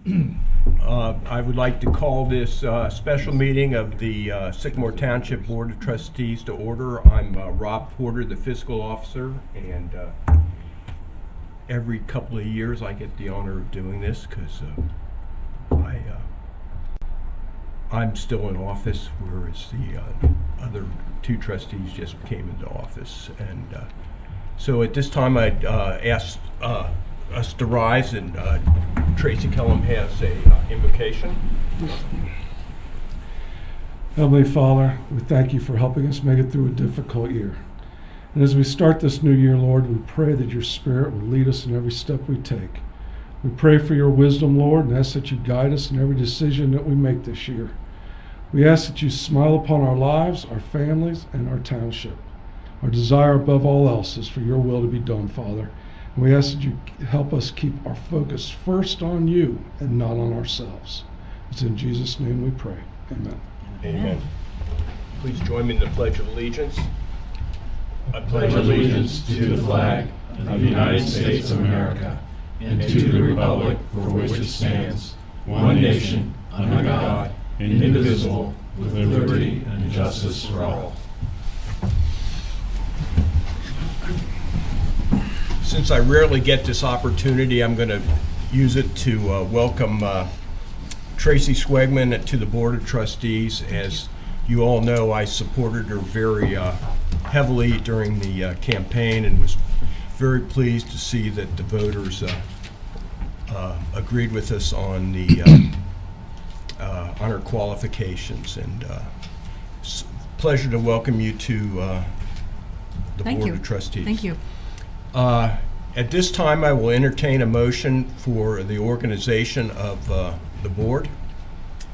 I would like to call this special meeting of the Sycamore Township Board of Trustees to order. I'm Rob Porter, the fiscal officer, and every couple of years I get the honor of doing this because I'm still in office, whereas the other two trustees just came into office. And so at this time I'd ask us to rise, and Tracy Kellum has a invocation. Heavenly Father, we thank you for helping us make it through a difficult year. And as we start this new year, Lord, we pray that your Spirit will lead us in every step we take. We pray for your wisdom, Lord, and ask that you guide us in every decision that we make this year. We ask that you smile upon our lives, our families, and our township. Our desire above all else is for your will to be done, Father. And we ask that you help us keep our focus first on you and not on ourselves. It's in Jesus' name we pray. Amen. Amen. Please join me in the Pledge of Allegiance. I pledge allegiance to the flag of the United States of America and to the republic for which it stands, one nation, under God, indivisible, with liberty and justice for all. Since I rarely get this opportunity, I'm going to use it to welcome Tracy Swegman to the Board of Trustees. As you all know, I supported her very heavily during the campaign and was very pleased to see that the voters agreed with us on the on her qualifications. And it's a pleasure to welcome you to the Board of Trustees. Thank you. At this time, I will entertain a motion for the organization of the board.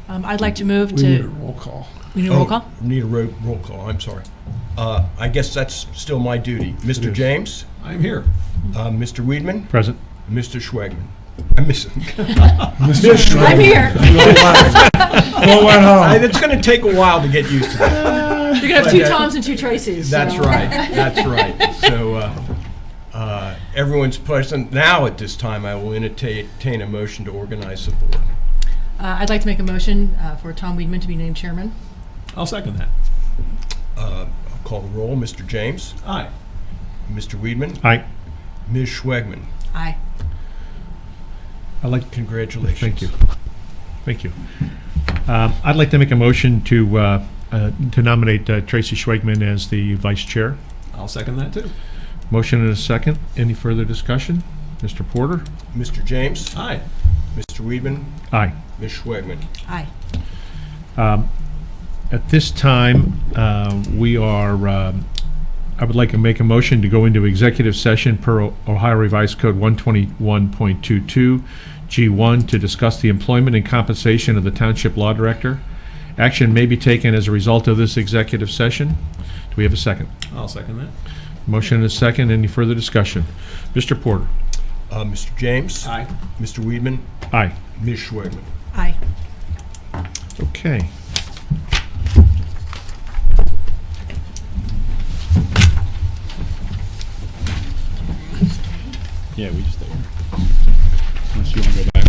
I'd like to move We need a roll call. We need a roll call? Need a roll call, I'm sorry. I guess that's still my duty. Mr. James? I'm here. Mr. Weedman? Present. Mr. Schwegman? I'm missing. I'm here. It's going to take a while to get used to that. You're going to have two Toms and two Tracys. That's right. That's right. So everyone's present. Now at this time, I will entertain a motion to organize the board. I'd like to make a motion for Tom Weedman to be named chairman. I'll second that. I'll call the roll. Mr. James? Aye. Mr. Weedman? Aye. Ms. Schwegman? Aye. Congratulations. Thank you. Thank you. I'd like to make a motion to nominate Tracy Schwegman as the vice chair. I'll second that too. Motion and a second. Any further discussion? Mr. Porter? Mr. James? Aye. Mr. Weedman? Aye. Ms. Schwegman? Aye. At this time, I would like to make a motion to go into executive session per Ohio Revised Code 121.22 G1 to discuss the employment and compensation of the Township Law Director. Action may be taken as a result of this executive session. Do we have a second? I'll second that. Motion and a second. Any further discussion? Mr. Porter? Mr. James? Aye. Mr. Weedman? Aye. Ms. Schwegman? Aye. Okay. Yeah, we just stay here. Unless you want to go back.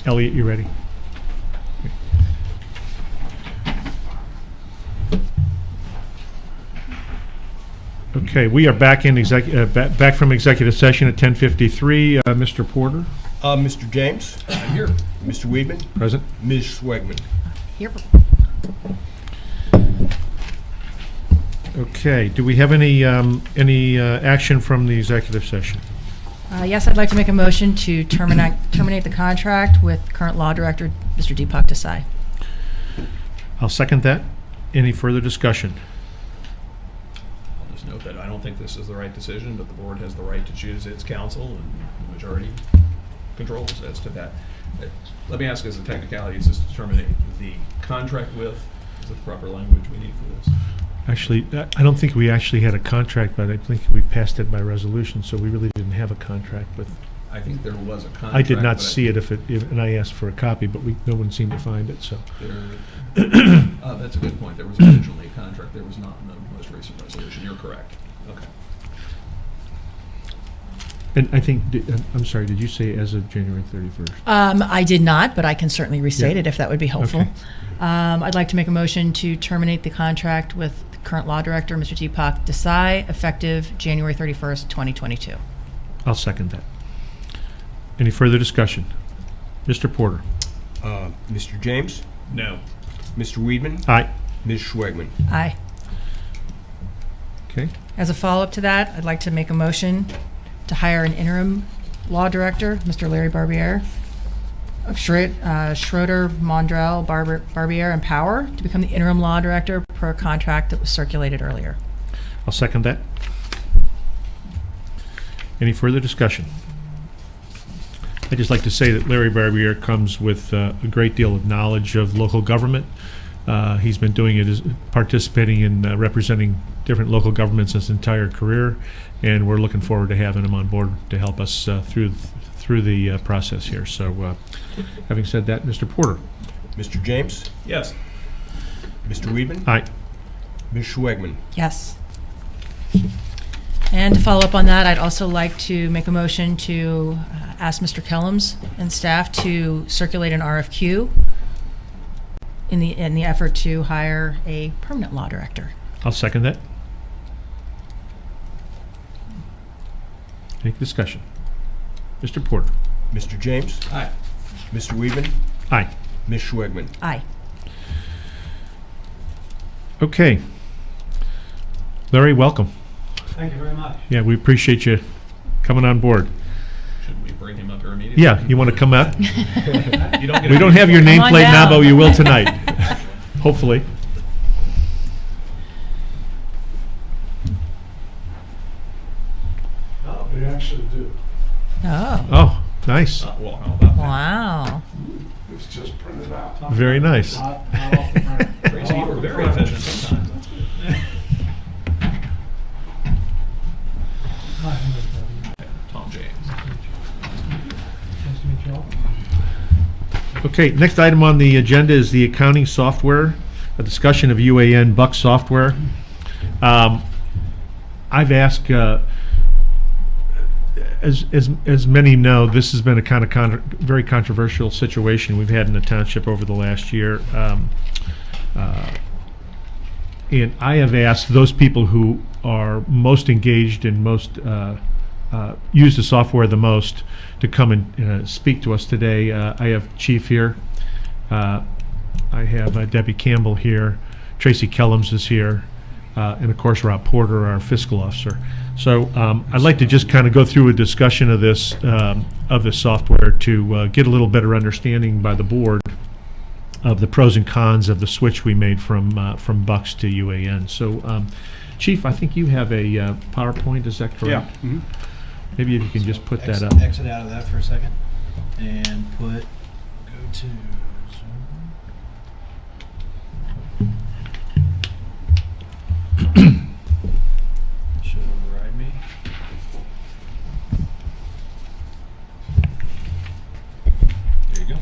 Elliot, you ready? Okay, we are back in back from executive session at 10:53. Mr. Porter, Mr. James? I'm here. Mr. Weedman? present. Ms. Schwegman? Here. Okay, do we have any action from the executive session? Yes, I'd like to make a motion to terminate the contract with current law director, Mr. Deepak Desai. I'll second that. Any further discussion? I'll just note that I don't think this is the right decision, but the board has the right to choose its counsel, and the majority controls as to that. Let me ask as a technicality, is this to terminate the contract with, is it the proper language we need for this? Actually, I don't think we actually had a contract, but I think we passed it by resolution, so we really didn't have a contract with. I think there was a contract. I did not but see it and I asked for a copy, but no one seemed to find it, so. That's a good point. There was originally a contract. There was not in the most recent resolution. You're correct. Okay. And I think, I'm sorry, did you say as of January 31st? I did not, but I can certainly restate Yeah. it if that would be helpful. Okay. I'd like to make a motion to terminate the contract with the current law director, Mr. Deepak Desai, effective January 31st, 2022. I'll second that. Any further discussion? Mr. Porter? Mr. James? No. Mr. Weedman? Aye. Ms. Schwegman? Aye. Okay. As a follow-up to that, I'd like to make a motion to hire an interim law director, Mr. Larry Barbier, of Schroeder, Mondrell, Barbier, and Power, to become the interim law director per contract that was circulated earlier. I'll second that. Any further discussion? I'd just like to say that Larry Barbier comes with a great deal of knowledge of local government. He's been doing it, participating in representing different local governments his entire career, and we're looking forward to having him on board to help us through the process here. So, having said that, Mr. Porter? Mr. James? Yes. Mr. Weedman? Aye. Ms. Schwegman? Yes. And to follow up on that, I'd also like to make a motion to ask Mr. Kellums and staff to circulate an RFQ in the effort to hire a permanent law director. I'll second that. Any discussion? Mr. Porter? Mr. James? Aye. Mr. Weedman? Aye. Ms. Schwegman? Aye. Okay. Larry, welcome. Thank you very much. Yeah, we appreciate you coming on board. Should we bring him up here immediately? Yeah, you want to come out? You don't get We a- don't have your Come on nameplate now, down. but you will tonight, hopefully. No, they actually do. Oh, Oh, nice. Well, how about that? wow. It's just printed out. Very nice. Not off the print. Tracy, you were very efficient sometimes. That's good. Tom James. Nice to meet you all. Okay, next item on the agenda is the accounting software, a discussion of UAN Buck software. I've asked, as many know, this has been a kind of very controversial situation we've had in the township over the last year. And I have asked those people who are most engaged and most use the software the most to come and speak to us today. I have Chief here. I have Debbie Campbell here. Tracy Kellums is here. And of course, Rob Porter, our fiscal officer. So I'd like to just kind of go through a discussion of this software to get a little better understanding by the board of the pros and cons of the switch we made from Bucks to UAN. So, Chief, I think you have a PowerPoint. Is that correct? Yeah. Maybe if you can just put that up. Exit out of that for a second and go to should override me. There you go.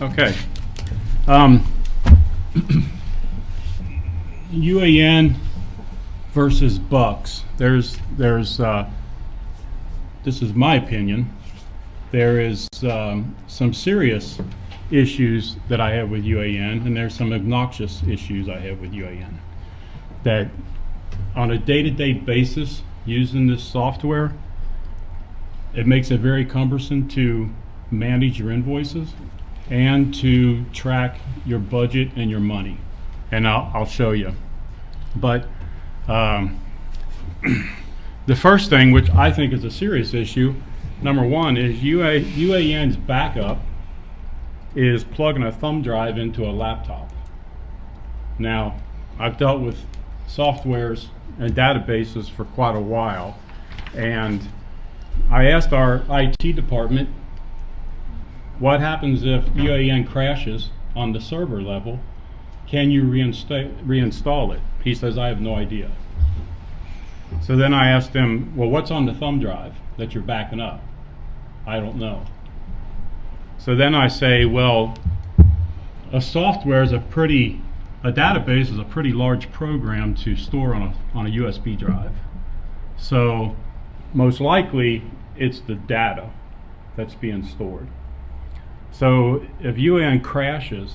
Okay. UAN versus Bucks. This is my opinion. There is some serious issues that I have with UAN, and there's some obnoxious issues I have with UAN. That on a day-to-day basis, using this software, it makes it very cumbersome to manage your invoices and to track your budget and your money. And I'll show you. But the first thing, which I think is a serious issue, number one, is UAN's backup is plugging a thumb drive into a laptop. Now, I've dealt with softwares and databases for quite a while, and I asked our IT department, what happens if UAN crashes on the server level? Can you reinstall it? He says, I have no idea. So then I asked him, well, what's on the thumb drive that you're backing up? I don't know. So then I say, well, a database is a pretty large program to store on a USB drive. So most likely it's the data that's being stored. So if UAN crashes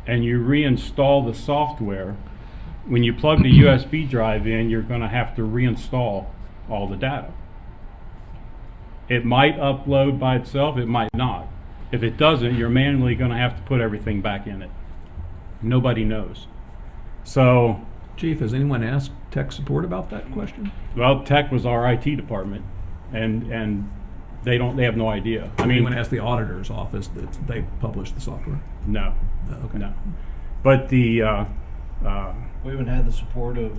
and you reinstall the software, when you plug the USB drive in, you're going to have to reinstall all the data. It might upload by itself, it might not. If it doesn't, you're manually going to have to put everything back in it. Nobody knows. So, Chief, has anyone asked tech support about that question? well, tech was our IT department, and they have no idea. I mean, Anyone asked the auditor's office that they published the software? no, Okay. no. But We haven't had the support of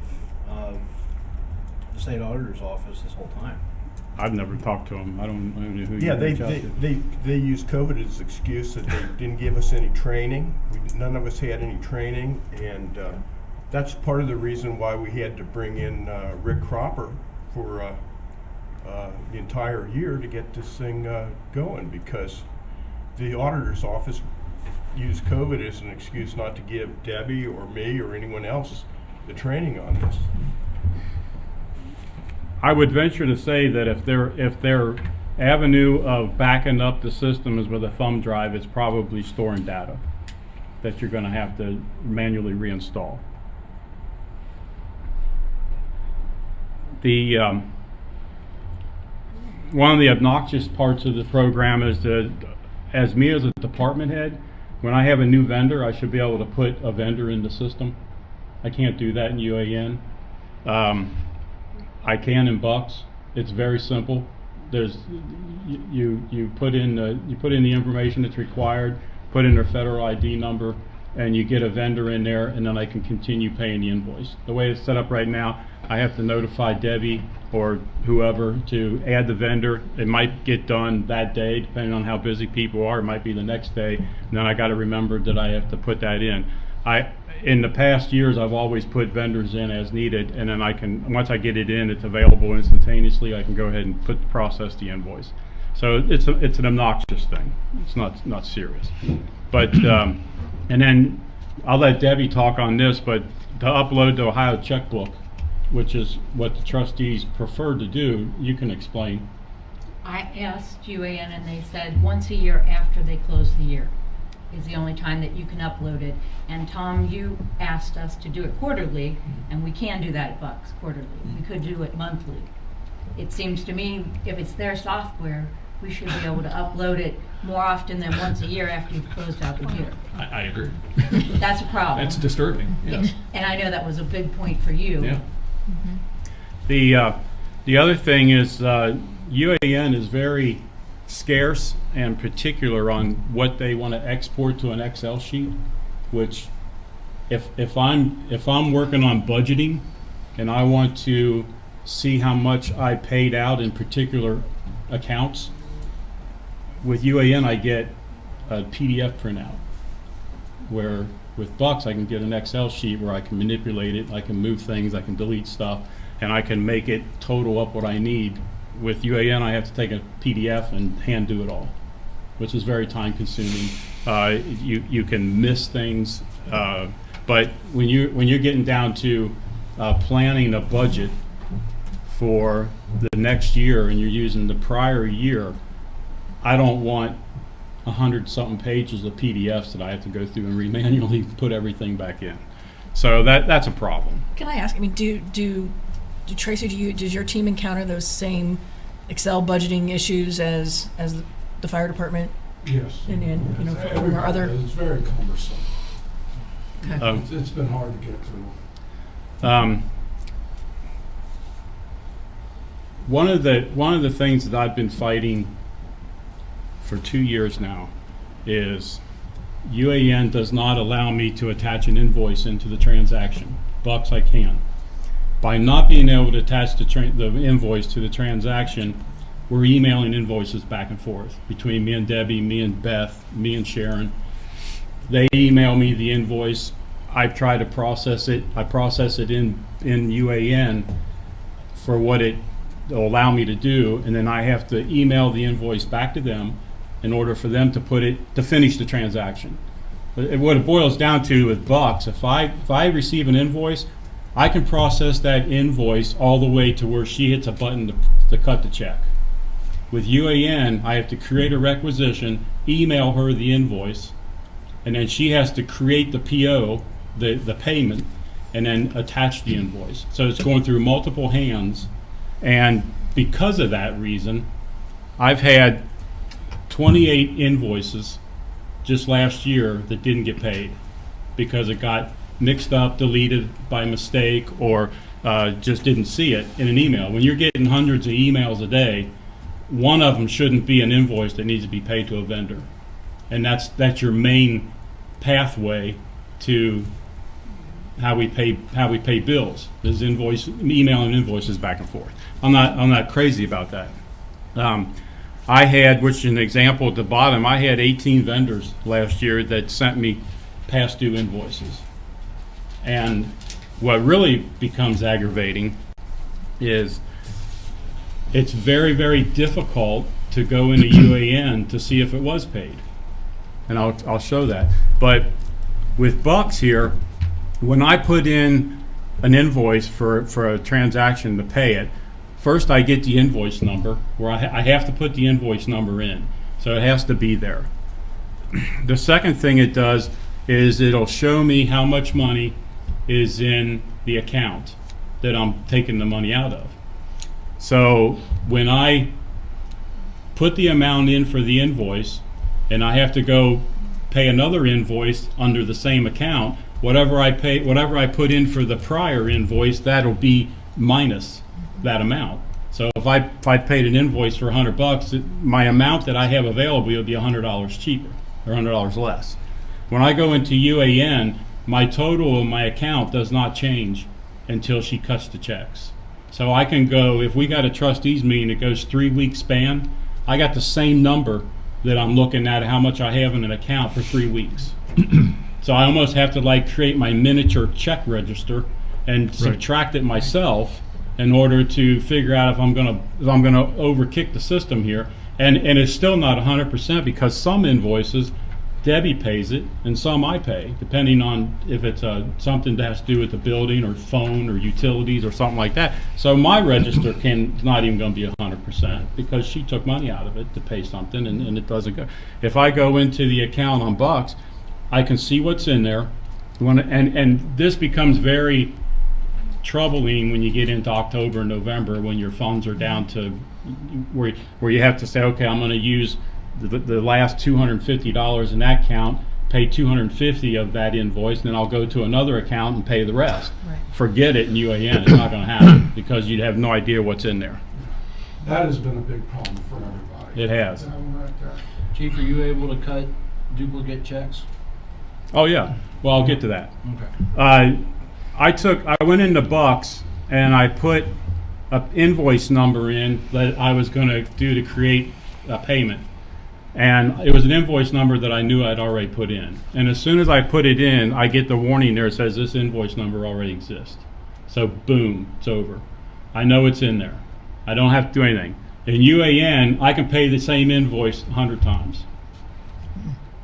the state auditor's office this whole time. I've never talked to them. I don't know who Yeah, you reach out to. they use COVID as an excuse that they didn't give us any training. None of us had any training, and that's part of the reason why we had to bring in Rick Cropper for the entire year to get this thing going, because the auditor's office used COVID as an excuse not to give Debbie or me or anyone else the training on this. I would venture to say that if their avenue of backing up the system is with a thumb drive, it's probably storing data that you're going to have to manually reinstall. The one of the obnoxious parts of the program is that, as me as a department head, when I have a new vendor, I should be able to put a vendor in the system. I can't do that in UAN. I can in Bucks. It's very simple. There's you put in the information that's required, put in their federal ID number, and you get a vendor in there, and then I can continue paying the invoice. The way it's set up right now, I have to notify Debbie or whoever to add the vendor. It might get done that day, depending on how busy people are. It might be the next day, and then I got to remember that I have to put that in. In the past years, I've always put vendors in as needed, and then I can, once I get it in, it's available instantaneously. I can go ahead and process the invoice. So it's an obnoxious thing. It's not serious. But and then I'll let Debbie talk on this. But to upload the Ohio checkbook, which is what the trustees prefer to do, you can explain. I asked UAN and they said once a year after they close the year is the only time that you can upload it. And Tom, you asked us to do it quarterly, and we can do that at Bucks quarterly. We could do it monthly. It seems to me if it's their software, we should be able to upload it more often than once a year after you've closed out the year. I agree. That's a problem. That's disturbing, yes. And I know that was a big point for you. Yeah. The other thing is UAN is very scarce and particular on what they want to export to an Excel sheet, which if I'm working on budgeting and I want to see how much I paid out in particular accounts, with UAN I get a PDF printout, where with Bucks I can get an Excel sheet where I can manipulate it, I can move things, I can delete stuff, and I can make it total up what I need. With UAN I have to take a PDF and hand do it all. which is very time consuming. You can miss things, but when you're getting down to planning a budget for the next year and you're using the prior year, I don't want 100-something pages of PDFs that I have to go through and manually put everything back in. So that's a problem. Can I ask, I mean, do Tracy, does your team encounter those same Excel budgeting issues as the fire department? Yes. And you know, Yes, or everybody other? does. It's very cumbersome. Okay. It's been hard to get through. One of the things that I've been fighting for 2 years now is UAN does not allow me to attach an invoice into the transaction. Bucks I can. By not being able to attach the invoice to the transaction, we're emailing invoices back and forth between me and Debbie, me and Beth, me and Sharon. They email me the invoice. I try to process it. I process it in UAN for what it will allow me to do, and then I have to email the invoice back to them in order for them to finish the transaction. But what it boils down to with Bucks, if I receive an invoice, I can process that invoice all the way to where she hits a button to cut the check. With UAN, I have to create a requisition, email her the invoice, and then she has to create the PO, the payment, and then attach the invoice. So it's going through multiple hands, and because of that reason, I've had 28 invoices just last year that didn't get paid because it got mixed up, deleted by mistake, or just didn't see it in an email. When you're getting hundreds of emails a day, one of them shouldn't be an invoice that needs to be paid to a vendor. And that's your main pathway to how we pay bills. Is emailing invoices back and forth. I'm not crazy about that. I had, which is an example at the bottom, I had 18 vendors last year that sent me past due invoices. And what really becomes aggravating is it's very, very difficult to go into UAN to see if it was paid. And I'll show that. But with Bucks here, when I put in an invoice for a transaction to pay it, first I get the invoice number, where I have to put the invoice number in. So it has to be there. The second thing it does is it'll show me how much money is in the account that I'm taking the money out of. So when I put the amount in for the invoice and I have to go pay another invoice under the same account, whatever I put in for the prior invoice, that'll be minus that amount. So if I paid an invoice for $100, my amount that I have available will be $100 cheaper or $100 less. When I go into UAN, my total in my account does not change until she cuts the checks. So I can go, if we got a trustees meeting that goes 3-week span, I got the same number that I'm looking at how much I have in an account for 3 weeks. So I almost have to create my miniature check register and subtract it myself in order to figure out if I'm gonna overkick the system here. And it's still not 100% because some invoices Debbie pays it and some I pay, depending on if it's something that has to do with the building or phone or utilities or something like that. So my register not even going to be 100% because she took money out of it to pay something and it doesn't go. If I go into the account on Bucks, I can see what's in there. And this becomes very troubling when you get into October and November when your funds are down to where you have to say, okay, I'm going to use the last $250 in that account, pay $250 of that invoice, and then I'll go to another account and pay the rest. Right. Forget it in UAN. It's not going to happen because you'd have no idea what's in there. That has been a big problem for everybody. It has. That one right there. Chief, are you able to cut duplicate checks? Oh yeah. Well, I'll get to that. Okay. I went into Bucks and I put an invoice number in that I was going to do to create a payment. And it was an invoice number that I knew I'd already put in. And as soon as I put it in, I get the warning there that says this invoice number already exists. So boom, it's over. I know it's in there. I don't have to do anything. In UAN, I can pay the same invoice 100 times.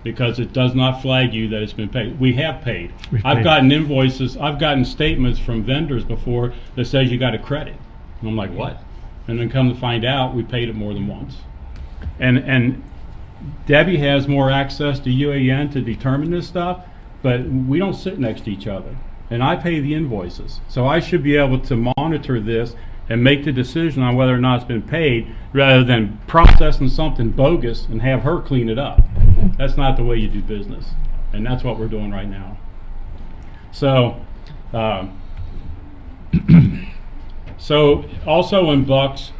because it does not flag you that it's been paid. We have paid. We've I've paid. gotten invoices, I've gotten statements from vendors before that says you got a credit. And I'm like, what? And then come to find out, we paid it more than once. And Debbie has more access to UAN to determine this stuff, but we don't sit next to each other. And I pay the invoices. So I should be able to monitor this and make the decision on whether or not it's been paid, rather than processing something bogus and have her clean it up. That's not the way you do business. And that's what we're doing right now. So, so also in Bucks,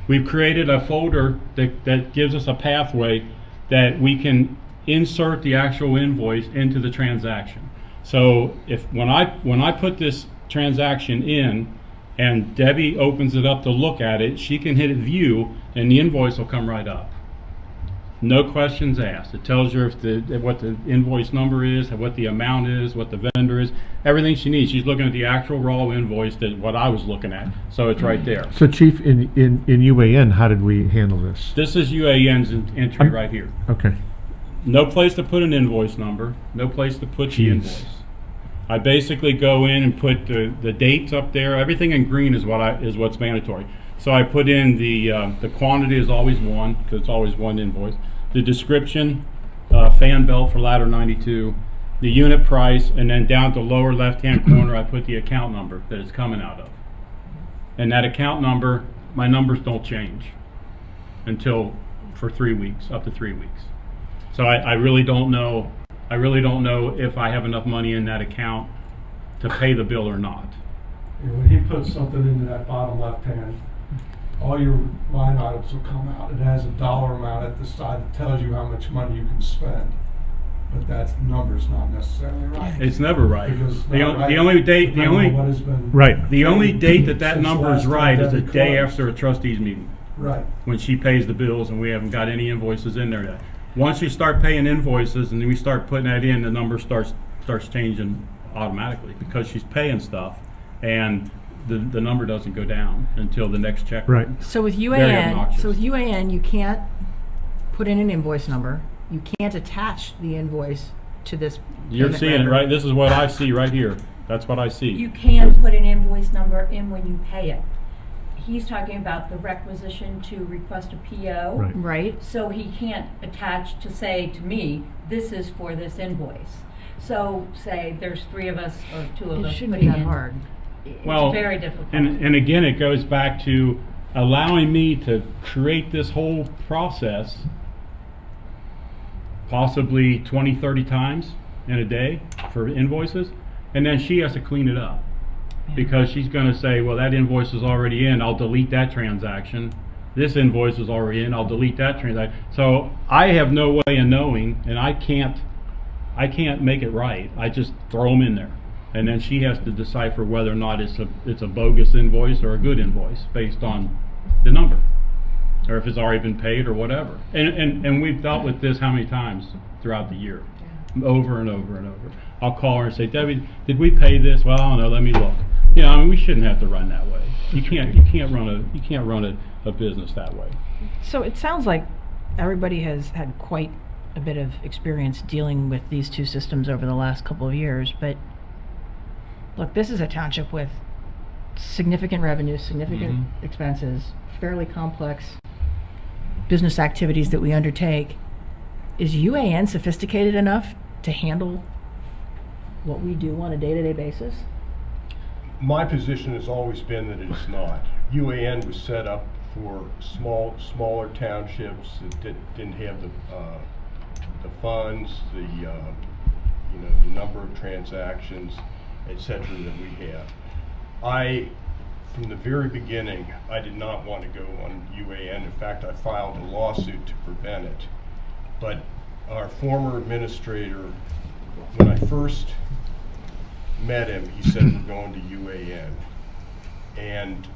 we've created a folder that gives us a pathway that we can insert the actual invoice into the transaction. So when I put this transaction in and Debbie opens it up to look at it, she can hit view and the invoice will come right up. No questions asked. It tells her what the invoice number is, what the amount is, what the vendor is, everything she needs. She's looking at the actual raw invoice, that what I was looking at. So it's right there. So Chief, in UAN, how did we handle this? This is UAN's entry right here. Okay. No place to put an invoice number, no place to put the invoice. I basically go in and put the dates up there. Everything in green is what's mandatory. So I put in the quantity is always one, because it's always one invoice. The description, fan belt for ladder 92, the unit price, and then down to the lower left-hand corner I put the account number that it's coming out of. And that account number, my numbers don't change until for 3 weeks, up to 3 weeks. So I really don't know. I really don't know if I have enough money in that account to pay the bill or not. And when he puts something into that bottom left hand, all your line items will come out. It has a dollar amount at the side that tells you how much money you can spend. But that number's not necessarily right. It's never right. Because The only date, the only date that number is right is the day after a trustees meeting, Right. when she pays the bills and we haven't got any invoices in there yet. Once you start paying invoices and we start putting that in, the number starts changing automatically, because she's paying stuff and the number doesn't go down until the next check. Right. So with Very UAN, obnoxious. you can't put in an invoice number. You can't attach the invoice to this. You're payment seeing it, record. right? This is what I see right here. That's what I see. You can put an invoice number in when you pay it. He's talking about the requisition to request a PO. Right. Right. So he can't attach to say to me, this is for this invoice. So say there's 3 of us or 2 of It us shouldn't putting be that in. hard. It's Well, very difficult. And again, it goes back to allowing me to create this whole process possibly 20, 30 times in a day for invoices, and then she has to clean it up. Because she's going to say, well, that invoice is already in, I'll delete that transaction. This invoice is already in, I'll delete that transaction. So I have no way of knowing, and I can't make it right. I just throw them in there. And then she has to decipher whether or not it's a bogus invoice or a good invoice based on the number, or if it's already been paid or whatever. And we've dealt with this how many times throughout the year? Over and over and over. I'll call her and say, Debbie, did we pay this? Well, I don't know, let me look. You know, I mean, we shouldn't have to run that way. You can't run a business that way. So it sounds like everybody has had quite a bit of experience dealing with these two systems over the last couple of years, but look, this is a township with significant revenue, significant expenses, fairly complex business activities that we undertake. Is UAN sophisticated enough to handle what we do on a day-to-day basis? My position has always been that it is not. UAN was set up for smaller townships that didn't have the funds, the number of transactions, etc. that we have. From the very beginning, I did not want to go on UAN. In fact, I filed a lawsuit to prevent it. But our former administrator, when I first met him, he said we're going to UAN. And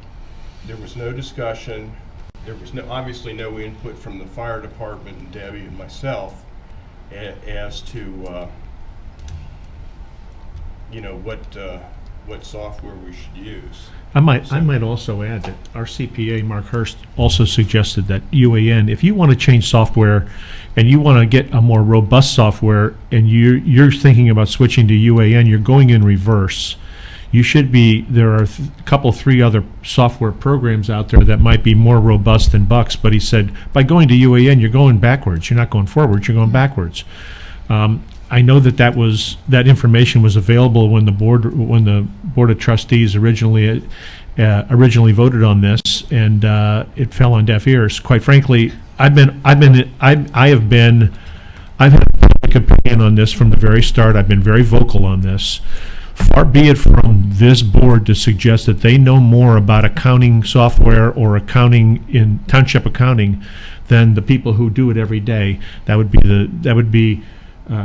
there was no discussion. There was obviously no input from the fire department and Debbie and myself as to what software we should use. I might also add that our CPA, Mark Hurst, also suggested that UAN, if you want to change software and you want to get a more robust software and you're thinking about switching to UAN, you're going in reverse. You should be, there are three other software programs out there that might be more robust than Bucks, but he said, by going to UAN, you're going backwards. You're not going forward, you're going backwards. I know that information was available when the Board of Trustees originally voted on this, and it fell on deaf ears. Quite frankly, I've had a public opinion on this from the very start. I've been very vocal on this. Far be it from this board to suggest that they know more about accounting software or accounting in township accounting than the people who do it every day. That would be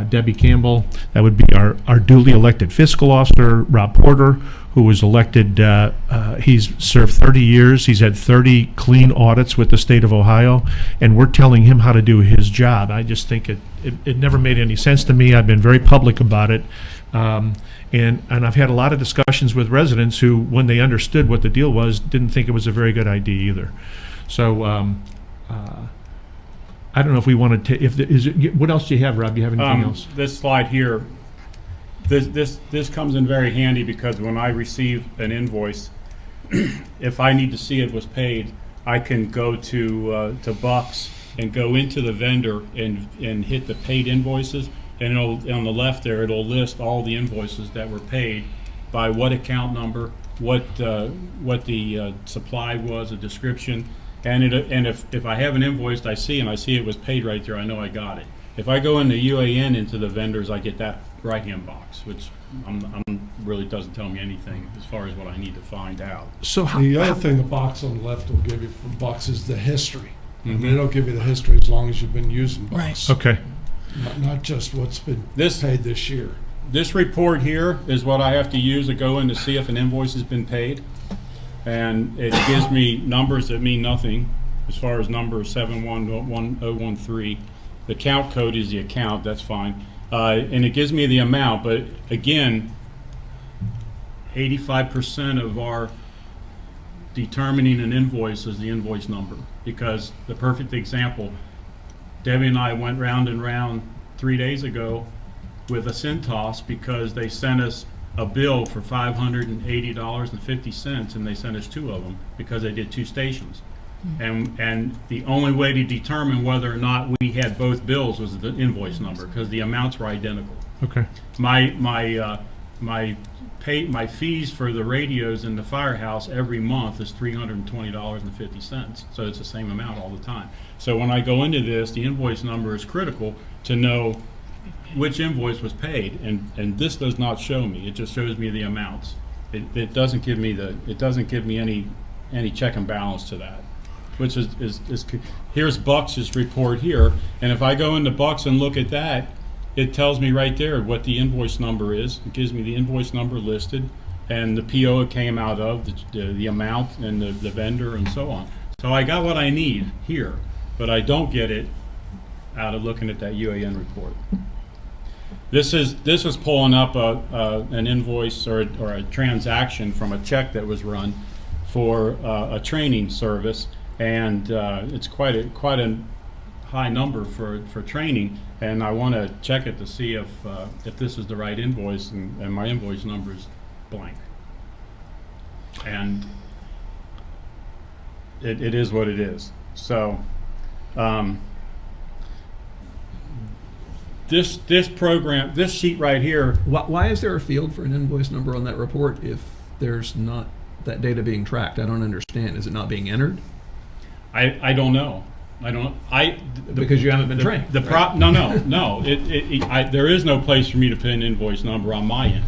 Debbie Campbell. That would be our duly elected fiscal officer, Rob Porter, who was elected. He's served 30 years. He's had 30 clean audits with the state of Ohio, and we're telling him how to do his job. I just think it never made any sense to me. I've been very public about it. And I've had a lot of discussions with residents who, when they understood what the deal was, didn't think it was a very good idea either. So I don't know if we wanted to. What else do you have, Rob? Do you have anything else? This slide here, this comes in very handy because when I receive an invoice, if I need to see it was paid, I can go to Bucks and go into the vendor and hit the paid invoices. And on the left there, it'll list all the invoices that were paid by what account number, what the supply was, a description, and if I have an invoice I see it was paid right there, I know I got it. If I go into UAN into the vendors, I get that right-hand box, which really doesn't tell me anything as far as what I need to find out. So The other thing the box on the left will give you from Bucks is the history. Mhm. It'll give you the history as long as you've been using Bucks. Okay. Not just what's been This- paid this year. This report here is what I have to use to go in to see if an invoice has been paid. And it gives me numbers that mean nothing as far as number 711013. The account code is the account, that's fine. And it gives me the amount, but again, 85% of our determining an invoice is the invoice number. Because the perfect example, Debbie and I went round and round 3 days ago with a Cintas because they sent us a bill for $580.50, and they sent us 2 of them because they did 2 stations. And the only way to determine whether or not we had both bills was the invoice number because the amounts were identical. Okay. My fees for the radios in the firehouse every month is $320.50. So it's the same amount all the time. So when I go into this, the invoice number is critical to know which invoice was paid, and this does not show me. It just shows me the amounts. It doesn't give me any check and balance to that. Which is here's Bucks's report here, and if I go into Bucks and look at that, it tells me right there what the invoice number is. It gives me the invoice number listed and the PO it came out of, the amount and the vendor and so on. So I got what I need here, but I don't get it out of looking at that UAN report. This is pulling up an invoice or a transaction from a check that was run for a training service, and it's quite a high number for training, and I want to check it to see if this is the right invoice, and my invoice number is blank. And it is what it is. So this program, this sheet right here, Why is there a field for an invoice number on that report if there's not that data being tracked? I don't understand. Is it not being entered? I don't know. Because you haven't been trained. No. There is no place for me to put an invoice number on my end.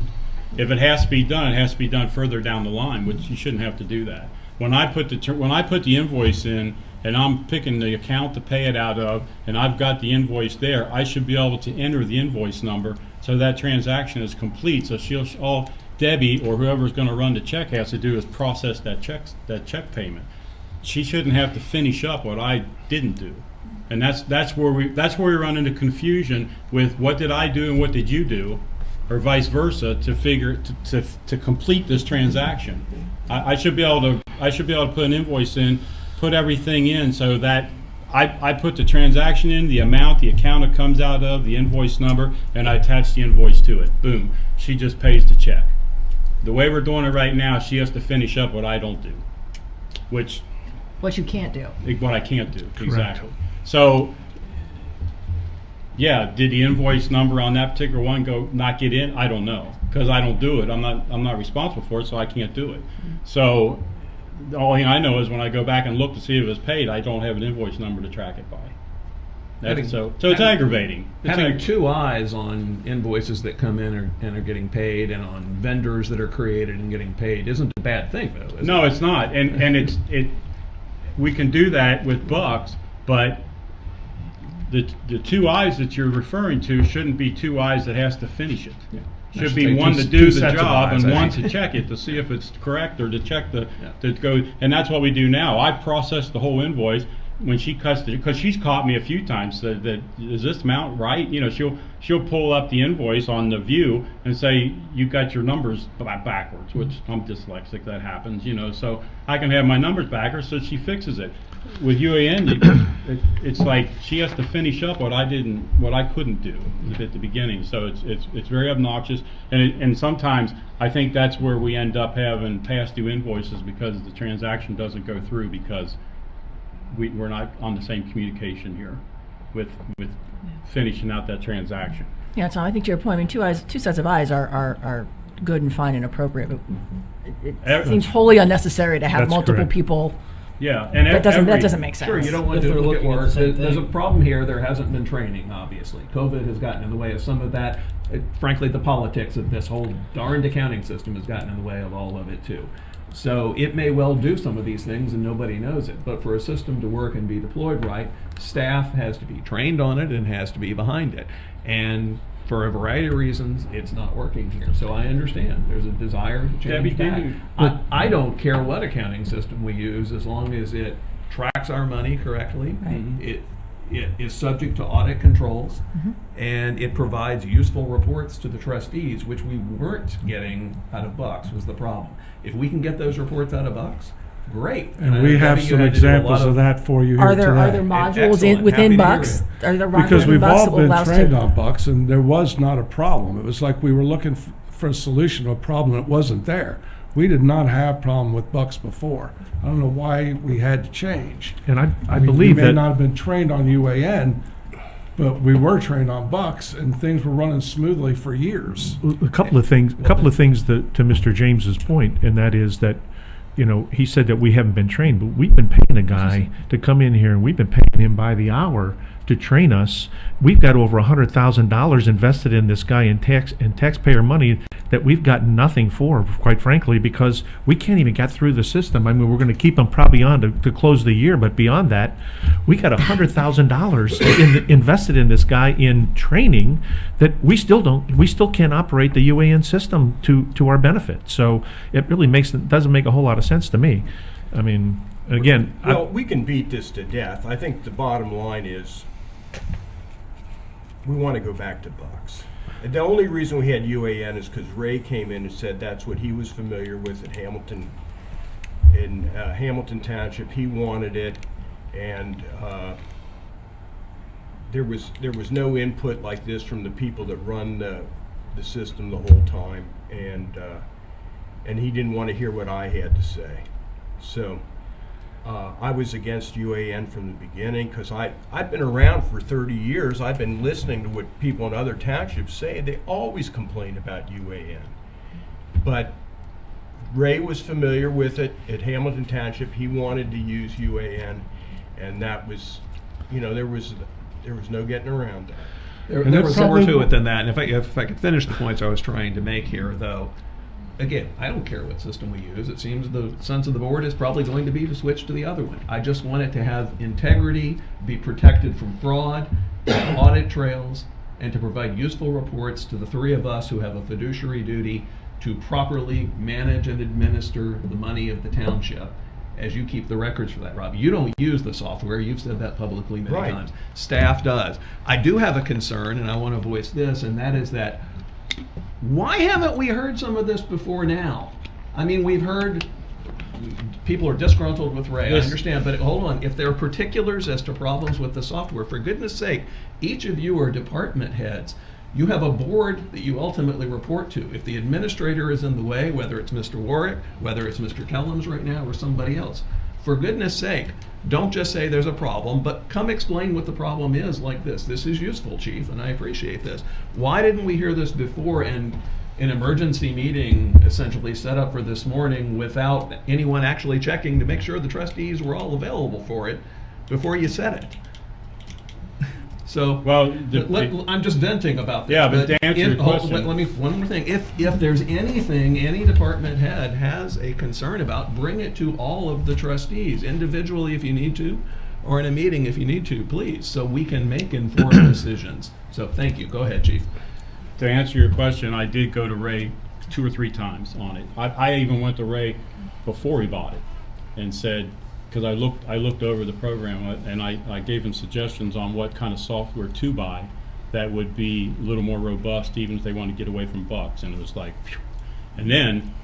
If it has to be done, it has to be done further down the line, which you shouldn't have to do that. When I put the invoice in, and I'm picking the account to pay it out of, and I've got the invoice there, I should be able to enter the invoice number so that transaction is complete. So all Debbie or whoever's going to run the check has to do is process that check payment. She shouldn't have to finish up what I didn't do, and that's where we run into confusion with what did I do and what did you do, or vice versa to complete this transaction. I should be able to put an invoice in, put everything in so that I put the transaction in, the amount, the account it comes out of, the invoice number, and I attach the invoice to it. Boom. She just pays the check. The way we're doing it right now, she has to finish up what I don't do, which What you can't do. what I can't do. Exactly. So, yeah, did the invoice number on that particular one not get in? I don't know, because I don't do it. I'm not responsible for it, so I can't do it. So the only thing I know is when I go back and look to see if it was paid, I don't have an invoice number to track it by. So it's aggravating. Having two eyes on invoices that come in and are getting paid, and on vendors that are created and getting paid isn't a bad thing, though, is No, it? it's not. And we can do that with bucks, but the two eyes that you're referring to shouldn't be two eyes that has to finish it. Yeah. Should Should be take one two- to two do the sets of job eyes, and I one think. to check it to see if it's correct, or to check to Yeah. go. And that's what we do now. I process the whole invoice when she cuts it, because she's caught me a few times that is this amount right? You know, she'll pull up the invoice on the view and say, you got your numbers backwards, which I'm dyslexic, that happens, you know, so I can have my numbers backwards, so she fixes it. With UAN, it's like she has to finish up what I couldn't do at the beginning. So it's very obnoxious, and sometimes I think that's where we end up having past due invoices, because the transaction doesn't go through because we're not on the same communication here with finishing out that transaction. Yeah, Tom, I think to your point, I mean, two sets of eyes are good and fine and appropriate, but it seems wholly unnecessary to have That's multiple correct. people. Yeah, and That doesn't make sense. Sure, you don't want If they're duplicate looking at the work. same There's a thing. problem here. There hasn't been training, obviously. COVID has gotten in the way of some of that. Frankly, the politics of this whole darned accounting system has gotten in the way of all of it, too. So it may well do some of these things and nobody knows it. But for a system to work and be deployed right, staff has to be trained on it and has to be behind it. And for a variety of reasons, it's not working here. So I understand there's a desire to Debbie, change that. I don't care what accounting system we use, as long as it tracks our money correctly. Right. It is subject to audit controls, and it provides useful reports to the trustees, which we weren't getting out of Bucks was the problem. If we can get those reports out of Bucks, great. And we have some examples of that for you here Are there today. modules Excellent. within Happy to hear Bucks? it. Are there modules Because within we've Bucks all that will been allow us trained to? on Bucks, and there was not a problem. It was like we were looking for a solution to a problem that wasn't there. We did not have problem with Bucks before. I don't know why we had to change. And I mean, believe we may that. not have been trained on UAN, but we were trained on Bucks, and things were running smoothly for years. A couple of things that, to Mr. James's point, and that is that, you know, he said that we haven't been trained, but we've been paying a guy to come in here, and we've been paying him by the hour to train us. We've got over $100,000 invested in this guy in taxpayer money that we've gotten nothing for, quite frankly, because we can't even get through the system. I mean, we're going to keep him probably on to close the year, but beyond that, we got $100,000 invested in this guy in training that we still can't operate the UAN system to our benefit. So it really doesn't make a whole lot of sense to me. I mean, again, Well, we can beat this to death. I think the bottom line is we want to go back to Bucks. And the only reason we had UAN is because Ray came in and said that's what he was familiar with at Hamilton, in Hamilton Township. He wanted it, and there was no input like this from the people that run the system the whole time, and he didn't want to hear what I had to say. So I was against UAN from the beginning, because I've been around for 30 years. I've been listening to what people in other townships say. They always complain about UAN. But Ray was familiar with it at Hamilton Township. He wanted to use UAN, and that was, you know, there was no getting around that. There was more to it than that. And if I could finish the points I was trying to make here, though, again, I don't care what system we use. It seems the sense of the board is probably going to be to switch to the other one. I just want it to have integrity, be protected from fraud, audit trails, and to provide useful reports to the three of us who have a fiduciary duty to properly manage and administer the money of the township, as you keep the records for that, Rob. You don't use the software. You've said that publicly many Right. times. Staff does. I do have a concern, and I want to voice this, and that is that Why haven't we heard some of this before now? I mean, we've heard people are disgruntled with Ray, I Yes. understand, but hold on, if there are particulars as to problems with the software, for goodness sake, each of you are department heads. You have a board that you ultimately report to. If the administrator is in the way, whether it's Mr. Warwick, whether it's Mr. Kellums right now, or somebody else, for goodness sake, don't just say there's a problem, but come explain what the problem is like this. This is useful, Chief, and I appreciate this. Why didn't we hear this before and an emergency meeting essentially set up for this morning without anyone actually checking to make sure the trustees were all available for it before you said it? So, Well, I'm just venting about this. Yeah, but to answer your question- Let me, one more thing. If there's anything any department head has a concern about, bring it to all of the trustees, individually if you need to, or in a meeting if you need to, please, so we can make informed decisions. So, thank you. Go ahead, Chief. To answer your question, I did go to Ray 2 or 3 times on it. I even went to Ray before he bought it and said, because I looked over the program and I gave him suggestions on what kind of software to buy that would be a little more robust, even if they want to get away from bugs. And it was like, phew. And then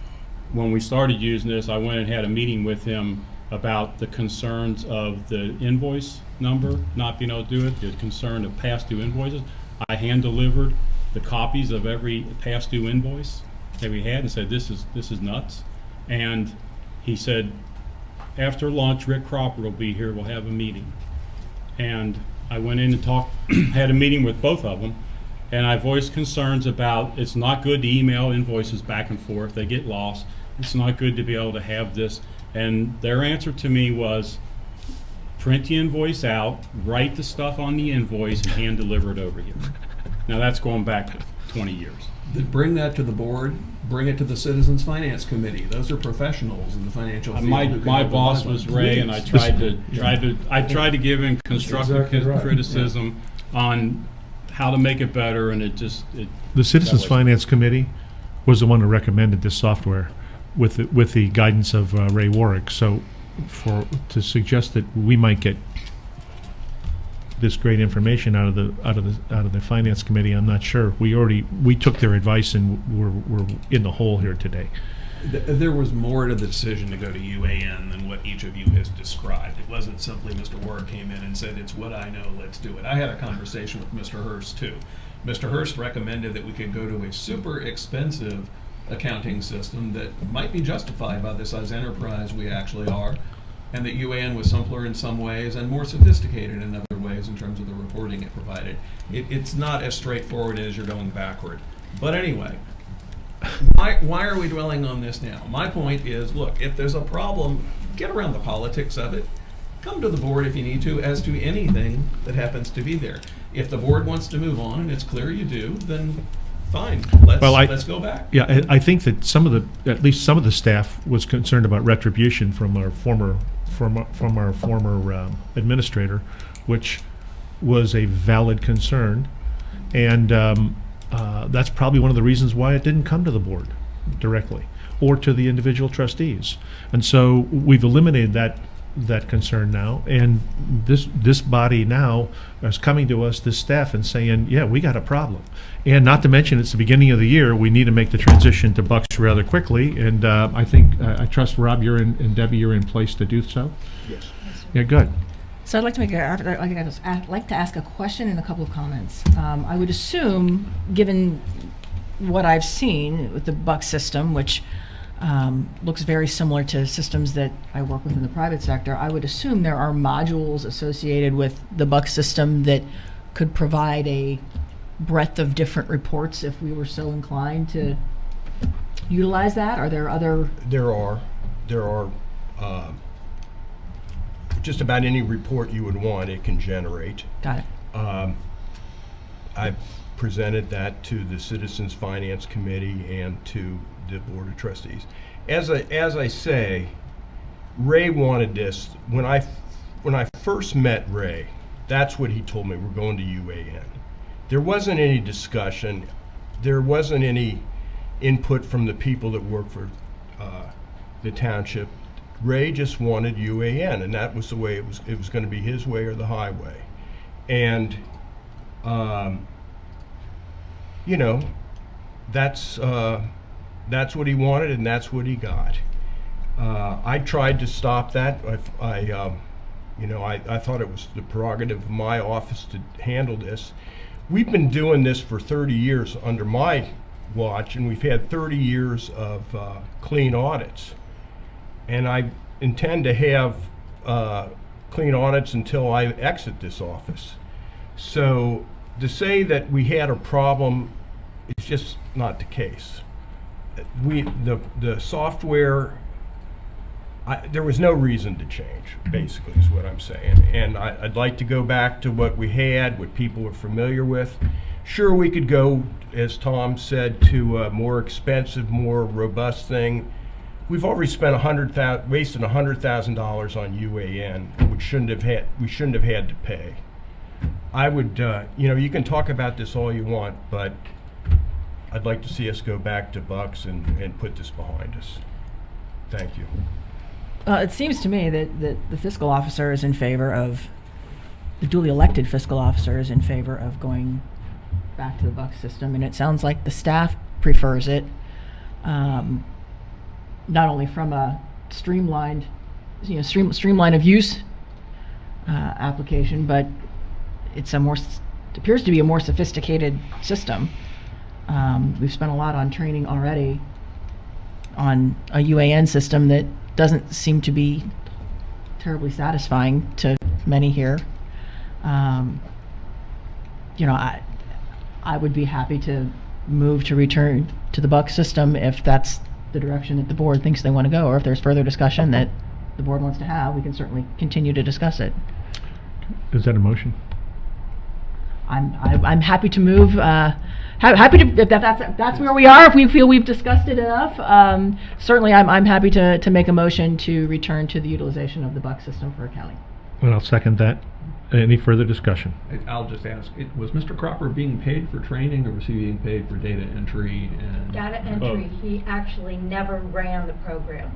when we started using this, I went and had a meeting with him about the concerns of the invoice number not being able to do it, the concern of past due invoices. I hand delivered the copies of every past due invoice that we had and said, this is nuts. And he said, after lunch, Rick Cropper will be here, we'll have a meeting. And I went in and talked, had a meeting with both of them, and I voiced concerns about it's not good to email invoices back and forth, they get lost. It's not good to be able to have this. And their answer to me was, print the invoice out, write the stuff on the invoice, and hand deliver it over here. Now that's going back 20 years. Bring that to the board, bring it to the Citizens Finance Committee. Those are professionals in the financial field. My who can my help boss advise was on it. Ray, and I tried to give him constructive exactly right, criticism on how to make it better, and it The Citizens that wasn't- Finance Committee was the one who recommended this software with the guidance of Ray Warwick. So to suggest that we might get this great information out of the Finance Committee, I'm not sure. We took their advice and we're in the hole here today. There was more to the decision to go to UAN than what each of you has described. It wasn't simply Mr. Ward came in and said, it's what I know, let's do it. I had a conversation with Mr. Hurst too. Mr. Hurst recommended that we could go to a super expensive accounting system that might be justified by the size enterprise we actually are, and that UAN was simpler in some ways and more sophisticated in other ways in terms of the reporting it provided. It's not as straightforward as you're going backward. But anyway, why are we dwelling on this now? My point is, look, if there's a problem, get around the politics of it. Come to the board if you need to, as to anything that happens to be there. If the board wants to move on, and it's clear you do, then fine, let's go back. Yeah, I think that at least some of the staff was concerned about retribution from our former administrator, which was a valid concern, and that's probably one of the reasons why it didn't come to the board directly or to the individual trustees. And so we've eliminated that concern now, and this body now is coming to us, this staff, and saying, yeah, we got a problem. And not to mention, it's the beginning of the year, we need to make the transition to Bucks rather quickly, and I think, I trust Rob, and Debbie, you're in place to do so? Yes. Yeah, good. So I'd like to ask a question and a couple of comments. I would assume, given what I've seen with the Buck system, which looks very similar to systems that I work with in the private sector, I would assume there are modules associated with the Buck system that could provide a breadth of different reports if we were so inclined to utilize that. Are there other? There are just about any report you would want, it can generate. Got it. I've presented that to the Citizens Finance Committee and to the Board of Trustees. As I say, Ray wanted this. When I first met Ray, that's what he told me, we're going to UAN. There wasn't any discussion. There wasn't any input from the people that work for the township. Ray just wanted UAN, and that was the way it was going to be, his way or the highway. And that's what he wanted, and that's what he got. I tried to stop that. I thought it was the prerogative of my office to handle this. We've been doing this for 30 years under my watch, and we've had 30 years of clean audits. And I intend to have clean audits until I exit this office. So to say that we had a problem is just not the case. The software, there was no reason to change, basically, is what I'm saying. And I'd like to go back to what we had, what people were familiar with. Sure, we could go, as Tom said, to a more expensive, more robust thing. We've already spent wasted $100,000 on UAN, which we shouldn't have had to pay. I would, you can talk about this all you want, but I'd like to see us go back to bucks and put this behind us. Thank you. It seems to me that the fiscal officer is in favor of, the duly elected fiscal officer is in favor of going back to the buck system, and it sounds like the staff prefers it, not only from a streamlined of use application, but it's appears to be a more sophisticated system. We've spent a lot on training already on a UAN system that doesn't seem to be terribly satisfying to many here. I would be happy to move to return to the buck system if that's the direction that the board thinks they want to go, or if there's further discussion that the board wants to have, we can certainly continue to discuss it. Is that a motion? I'm happy to move. Happy to, if that's where we are. If we feel we've discussed it enough, certainly I'm happy to make a motion to return to the utilization of the buck system for accounting. And I'll second that. Any further discussion? I'll just ask, was Mr. Cropper being paid for training, or was he being paid for data entry and? Data entry, he actually never ran the program.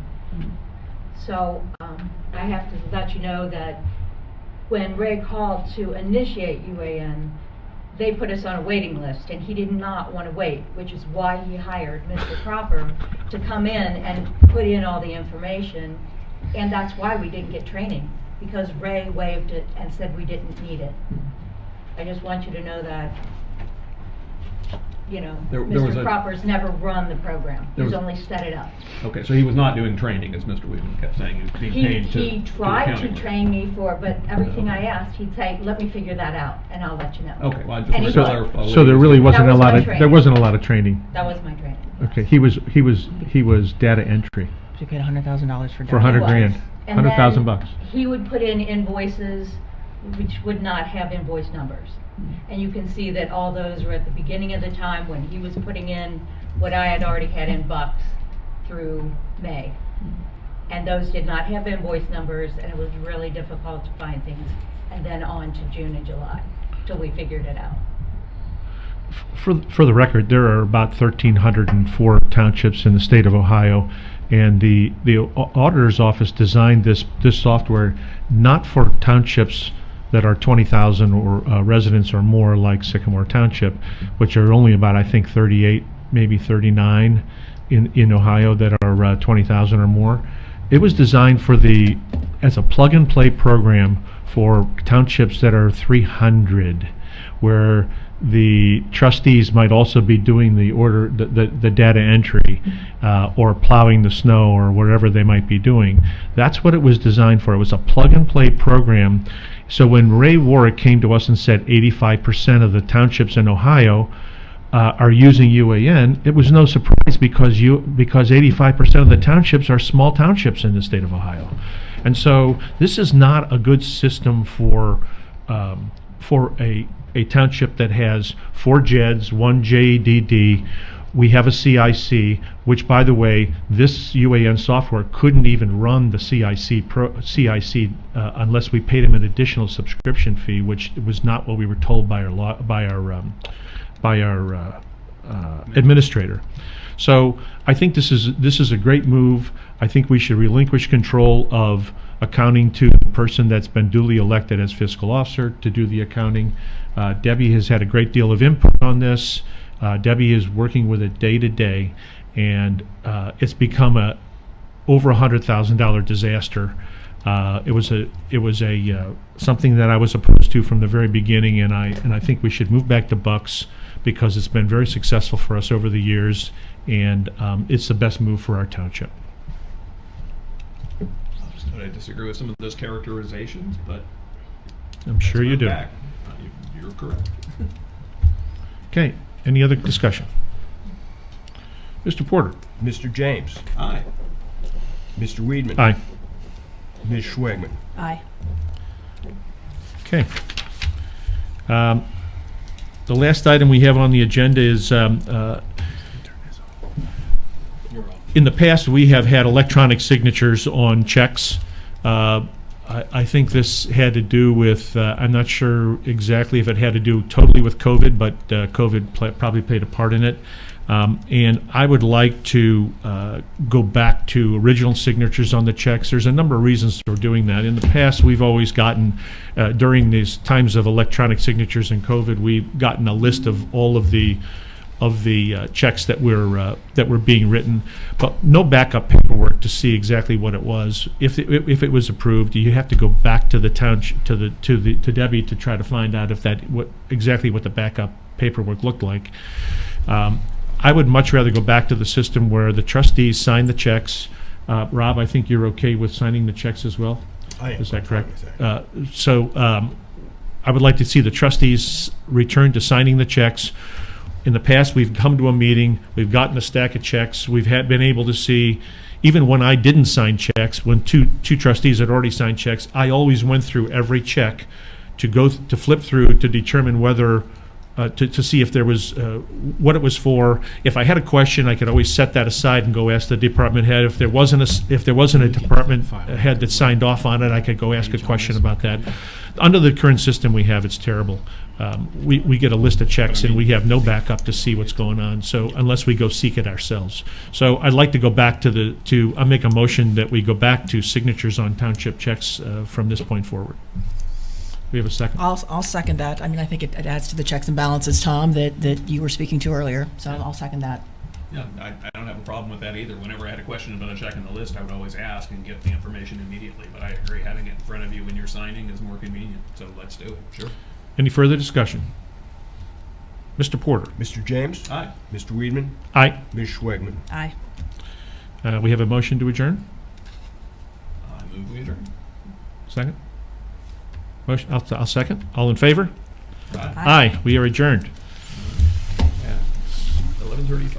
So I have to let you know that when Ray called to initiate UAN, they put us on a waiting list, and he did not want to wait, which is why he hired Mr. Cropper to come in and put in all the information, and that's why we didn't get training, because Ray waived it and said we didn't need it. I just want you to know that, There was Mr. Cropper's never run the program. He's only set it up. Okay, so he was not doing training, as Mr. Weedman kept saying, he was being paid to. He tried to train me but everything I asked, he'd say, let me figure that out, and I'll let you know. Okay, well, I just And want he to would. clarify. So there really wasn't That a was lot my of, training. there wasn't a lot of training. That was my training. Okay, he was data entry So you paid $100,000 for for 100 was. grand, And 100,000 then bucks. He would put in invoices which would not have invoice numbers. And you can see that all those were at the beginning of the time when he was putting in what I had already had in bucks through May. And those did not have invoice numbers, and it was really difficult to find things. And then on to June and July, till we figured it out. For the record, there are about 1,304 townships in the state of Ohio, and the auditor's office designed this software not for townships that are 20,000 or residents or more, like Sycamore Township, which are only about, I think, 38, maybe 39 in Ohio that are 20,000 or more. It was designed as a plug-and-play program for townships that are 300, where the trustees might also be doing the data entry, or plowing the snow, or whatever they might be doing. That's what it was designed for. It was a plug-and-play program. So when Ray Warwick came to us and said 85% of the townships in Ohio are using UAN, it was no surprise, because 85% of the townships are small townships in the state of Ohio. And so this is not a good system for a township that has 4 JEDs, 1 JEDD. We have a CIC, which, by the way, this UAN software couldn't even run the CIC unless we paid him an additional subscription fee, which was not what we were told by our administrator. So I think this is a great move. I think we should relinquish control of accounting to the person that's been duly elected as fiscal officer to do the accounting. Debbie has had a great deal of input on this, Debbie is working with it day to day, and it's become over $100,000 disaster. It was something that I was opposed to from the very beginning, and I think we should move back to bucks because it's been very successful for us over the years, and it's the best move for our township. I disagree with some of those characterizations, but I'm sure you do. back. You're correct. Okay, any other discussion? Mr. Porter? Mr. James. Aye. Mr. Weedman. Aye. Ms. Schwegman. Aye. Okay. The last item we have on the agenda is, in the past, we have had electronic signatures on checks. I think this had to do with, I'm not sure exactly if it had to do totally with COVID, but COVID probably played a part in it. And I would like to go back to original signatures on the checks. There's a number of reasons for doing that. In the past, we've always gotten, during these times of electronic signatures and COVID, we've gotten a list of all of the checks that were being written, but no backup paperwork to see exactly what it was. If it was approved, you have to go back to the township, to Debbie, to try to find out if exactly what the backup paperwork looked like. I would much rather go back to the system where the trustees sign the checks. Rob, I think you're okay with signing the checks as well? I am. Is that fine correct? with that. So I would like to see the trustees return to signing the checks. In the past, we've come to a meeting, we've gotten a stack of checks, we've been able to see, even when I didn't sign checks, when two trustees had already signed checks, I always went through every check to flip through to determine whether, to see if there was, what it was for. If I had a question, I could always set that aside and go ask the department head. If there wasn't a department head that signed off on it, I could go ask a question about that. Under the current system we have, it's terrible. We get a list of checks and we have no backup to see what's going on, so unless we go seek it ourselves. So I'd like to go back I'll make a motion that we go back to signatures on township checks from this point forward. We have a second? I'll second that. I mean, I think it adds to the checks and balances, Tom, that you were speaking to earlier, so I'll second that. Yeah, I don't have a problem with that either. Whenever I had a question about a check in the list, I would always ask and get the information immediately. But I agree, having it in front of you when you're signing is more convenient. So let's do it. Sure. Any further discussion? Mr. Porter? Mr. James. Aye. Mr. Weedman. Aye. Ms. Schwegman. Aye. We have a motion to adjourn? I move we adjourn. Second? Motion, I'll second. All in favor? Aye. Aye. We are adjourned. At 11:35.